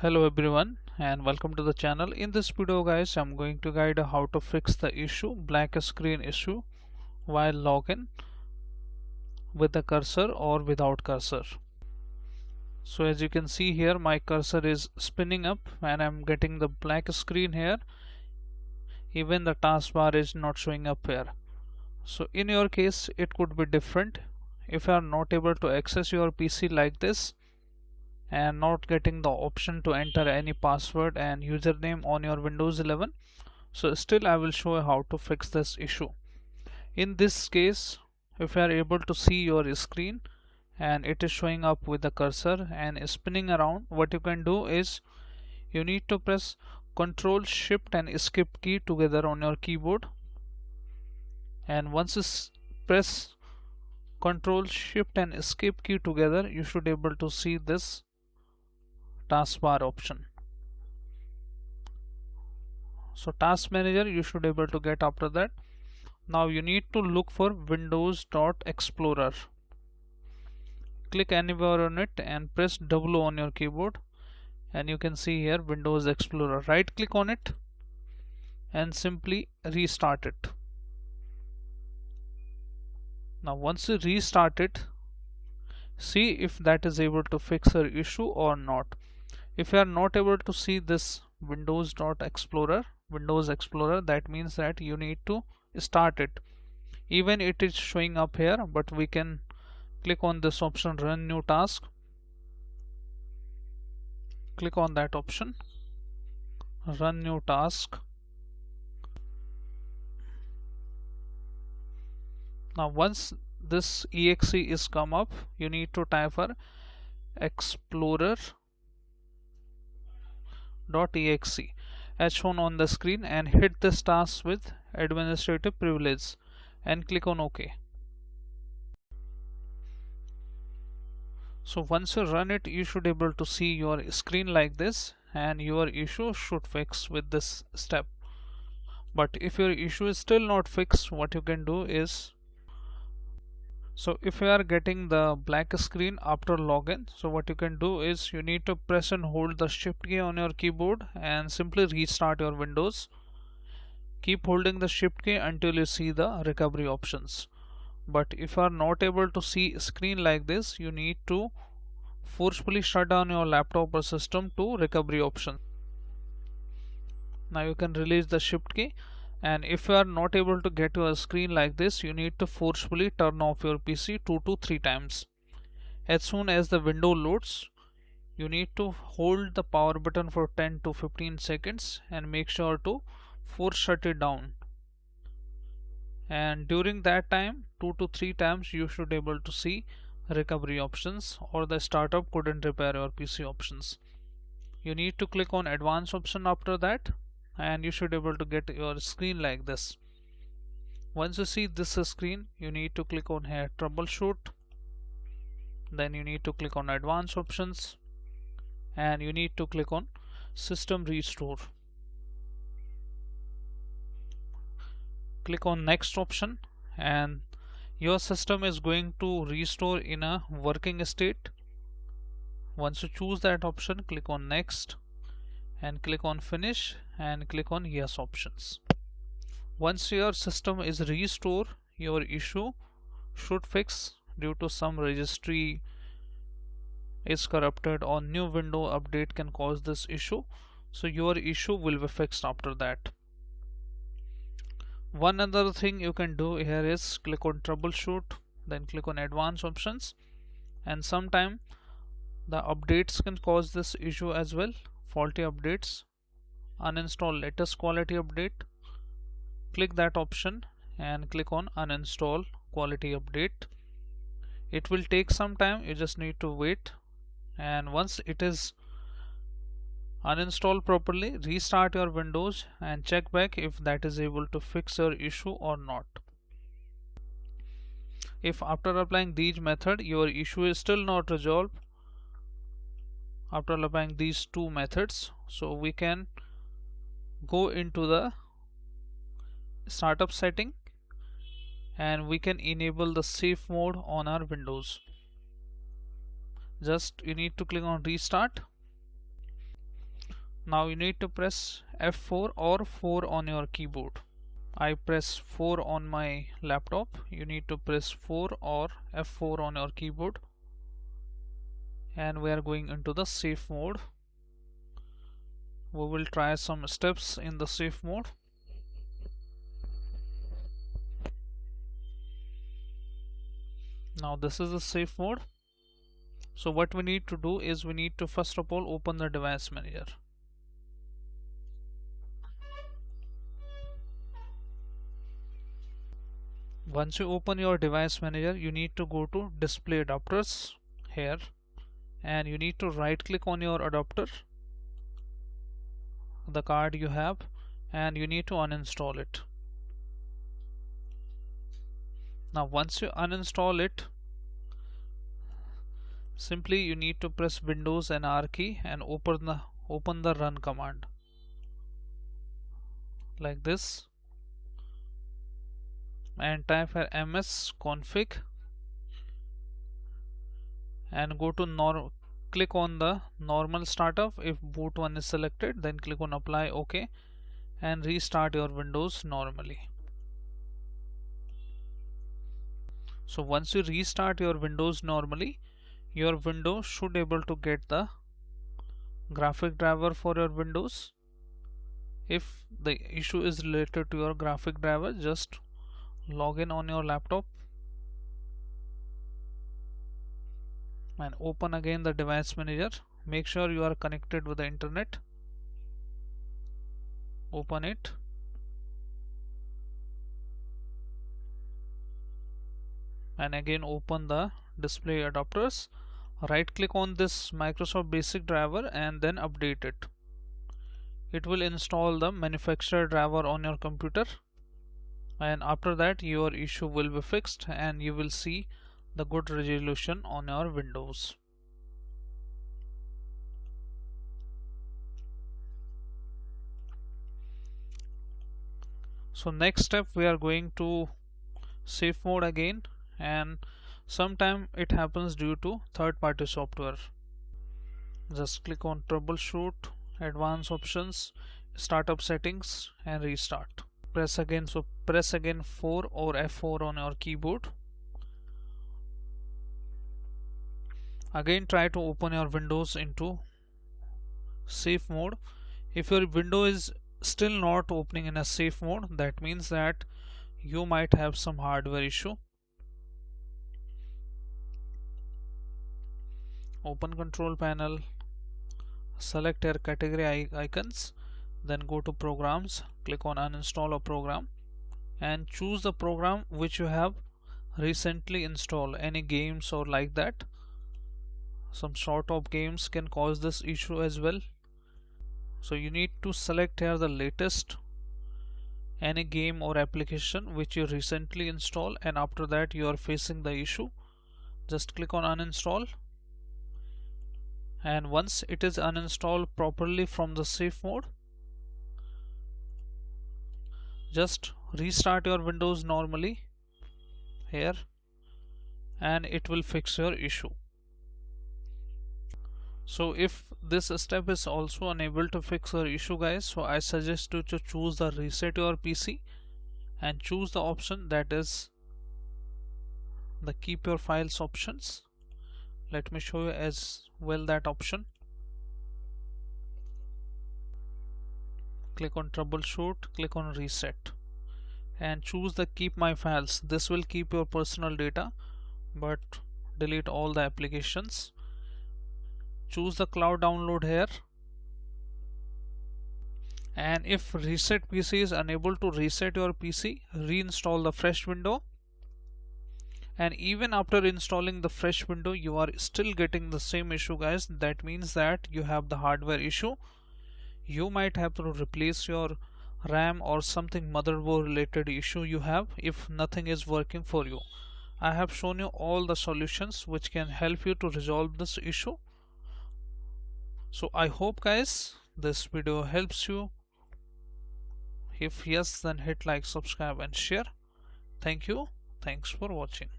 Hello everyone and welcome to the channel. In this video guys, I'm going to guide how to fix the issue black screen issue while login with the cursor or without cursor. So as you can see here, my cursor is spinning up and I'm getting the black screen here. Even the taskbar is not showing up here. So in your case it could be different. If you are not able to access your PC like this and not getting the option to enter any password and username on your Windows 11, so still I will show you how to fix this issue. In this case, if you are able to see your screen and it is showing up with the cursor and spinning around, what you can do is you need to press Ctrl Shift and Escape key together on your keyboard, and once you press Ctrl Shift and Escape key together, you should be able to see this taskbar option. So task manager you should be able to get after that. Now you need to look for Windows.Explorer. Click anywhere on it and press W on your keyboard, and you can see here Windows Explorer. Right click on it and simply restart it. Now once you restart it, see if that is able to fix your issue or not. If you are not able to see this Windows Explorer, that means that you need to start it. Even it is showing up here, but we can click on this option, run new task. Click on that option, run new task. Now once this exe is come up, you need to type for explorer.exe as shown on the screen and hit this task with administrative privilege and click on OK. So once you run it, you should be able to see your screen like this and your issue should fix with this step. But if your issue is still not fixed, what you can do is, so if you are getting the black screen after login, so what you can do is you need to press and hold the shift key on your keyboard and simply restart your Windows. Keep holding the shift key until you see the recovery options. But if you are not able to see screen like this, you need to forcefully shut down your laptop or system to recovery option. Now you can release the shift key, and if you are not able to get your screen like this, you need to forcefully turn off your PC 2 to 3 times. As soon as the window loads, you need to hold the power button for 10 to 15 seconds and make sure to force shut it down. And during that time, 2 to 3 times, you should be able to see recovery options or the startup couldn't repair your PC options. You need to click on advanced option after that, and you should be able to get your screen like this. Once you see this screen, you need to click on here troubleshoot, then you need to click on advanced options and you need to click on system restore. Click on next option and your system is going to restore in a working state. Once you choose that option, click on next and click on finish and click on yes options. Once your system is restored, your issue should fix due to some registry is corrupted or new window update can cause this issue. So your issue will be fixed after that. One other thing you can do here is click on troubleshoot, then click on advanced options, and sometime the updates can cause this issue as well. Faulty updates, uninstall latest quality update. Click that option and click on uninstall quality update. It will take some time, you just need to wait, and once it is uninstall properly, restart your Windows and check back if that is able to fix your issue or not. If after applying these methods your issue is still not resolved after applying these two methods, so we can go into the startup setting and we can enable the safe mode on our Windows. Just you need to click on restart Now you need to press F4 or 4 on your keyboard. I press 4 on my laptop. You need to press 4 or F4 on your keyboard, and we are going into the safe mode. We will try some steps in the safe mode. Now this is the safe mode. So what we need to do is we need to first of all open the device manager. Once you open your device manager, you need to go to display adapters here, and you need to right click on your adapter, the card you have, and you need to uninstall it. Now once you uninstall it, simply you need to press Windows and R key and open the run command like this, and type here msconfig and go to click on the normal startup. If boot one is selected, then click on apply, OK, and restart your Windows normally. So once you restart your Windows normally, your Windows should able to get the graphic driver for your Windows. If the issue is related to your graphic driver, just log in on your laptop and open again the device manager. Make sure you are connected with the internet. Open it. And again open the display adapters. Right click on this Microsoft Basic driver and then update it. It will install the manufacturer driver on your computer, and after that your issue will be fixed and you will see the good resolution on your Windows. So next step, we are going to safe mode again, and sometime it happens due to third-party software. Just click on troubleshoot, advanced options, startup settings, and restart. Press again 4 or F4 on your keyboard. Again try to open your Windows into safe mode. If your window is still not opening in a safe mode, that means that you might have some hardware issue. Open control panel, select your category icons, then go to programs, click on uninstall a program, and choose the program which you have recently installed. Any games or like that. Some sort of games can cause this issue as well. So you need to select here the latest any game or application which you recently installed, and after that you are facing the issue, just click on uninstall. And once it is uninstalled properly from the safe mode, just restart your Windows normally here, and it will fix your issue. So if this step is also unable to fix your issue, guys, so I suggest you to choose the reset your PC and choose the option that is the keep your files options. Let me show you as well that option. Click on troubleshoot, click on reset, and choose the keep my files. This will keep your personal data but delete all the applications. Choose the cloud download here, and if reset PC is unable to reset your PC, reinstall the fresh window. And even after installing the fresh window, you are still getting the same issue, guys. That means that you have the hardware issue. You might have to replace your RAM or something motherboard related issue you have if nothing is working for you. I have shown you all the solutions which can help you to resolve this issue. So I hope, guys, this video helps you. If yes, then hit like, subscribe and share. Thank you. Thanks for watching.